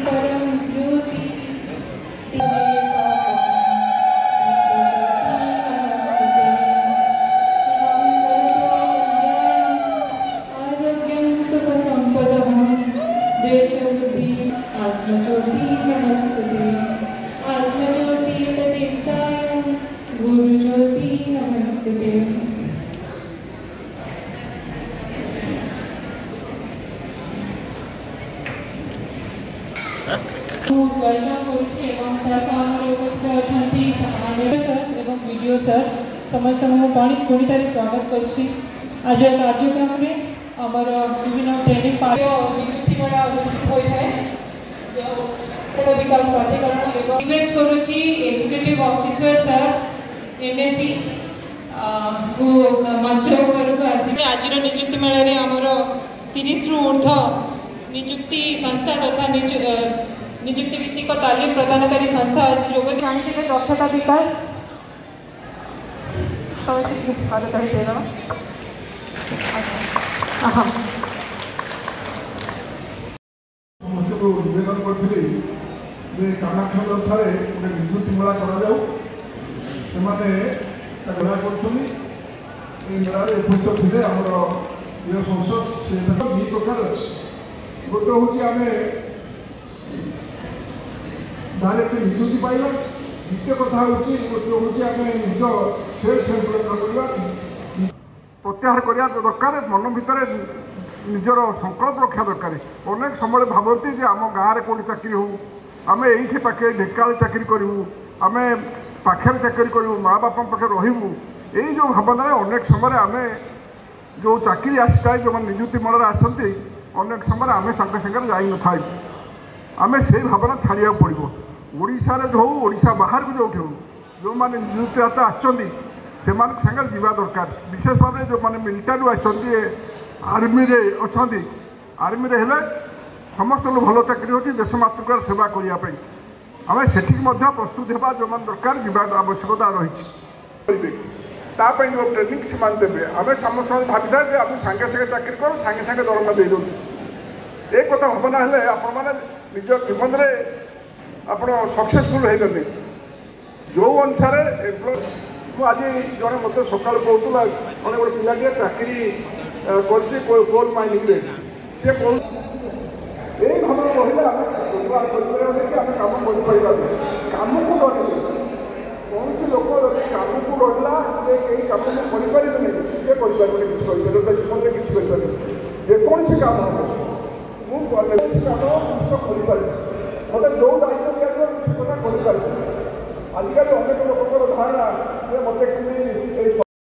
परम ज्योति आरोग्यं सुख संपदः देशबुद्धि आत्मज्योति नमस्ते आत्मज्योति प्रदीप्ताय गुरुज्योति नमस्ते। वीडियो सर समस्त पुणी तारी स्वागत करुँच आज कार्यक्रम में आमर विभिन्न ट्रेनिंग नियुक्ति मेला अनुष्ठित होता है विकास प्राधिकरण रिक्वेस्ट करुँची एग्जीक्यूटिव ऑफिसर सर एमएससी को मंच उपरक आज नियुक्ति मेल आमर 30 रु ऊर्ध नियुक्ति संस्था तथा नियुक्ति भित्तिक तालीम प्रदानकारी संस्था आज जोग जानते दक्षता विकास निवेदन करी कामाख्या नियुक्ति मेला कर मेलार उपस्थित थे आमर प्रिय संसद दुई प्रकार अच्छे गोटे हूँ आम डायरेक्ट नियुक्ति पाइबा द्वितीय कथा गोटे हूँ आम निज सेल्फ एम्प्लॉयमेंट प्रत्याहार करवा दरकार मन भितर निजर संकल्प रखा दरकार अनेक समय भावती जे आम गाँव कौन चाकरी हो आम ये पाखे ढेका चाकरी करूँ आम पाखे चाकरी करूँ माँ बापा पाखे रही यही जो भावना अनेक समय आम जो चाकरी आसता जो मैंने नियुक्ति मेल आसती अनेक समय आम सागे सागर जाई न था आम से भावना छाड़ा पड़ो ओडिशा जो ओडिशा बाहर को जो जो मैंने नियुक्ति आसती से सागर जावा दरकार विशेष भाव जो मैंने मिलिटारी आसती आर्मी रे अच्छा आर्मी रे हेले समस्त भल चाकरी होती देश मातृकार सेवा करने आम से प्रस्तुत होगा जो मैंने दरकार जावार आवश्यकता रही तापाई जो ट्रेनिंग से देवे आम समस्त भावी था आम सागे सागे चाकरी कर सागे सागे दरमा दे दो एक कथा भावना है आपण मैंने निज जीवन में आप सक्सेसफुल होते जो अनुसार आज जड़े मत सका कहूला मैंने गोटे पिलाटे चाकरी कोल माइनिंग सी यही भावना रहा आम कम कर कम को डर कौन लोक कम को डरला कहीं कम को करें सी करें जीवन में किसी करें जेकोसी कम हम मुझे कम कर मतलब जो दायित्व दिया कथा कर आजिकल अनेक लोक धारणा मत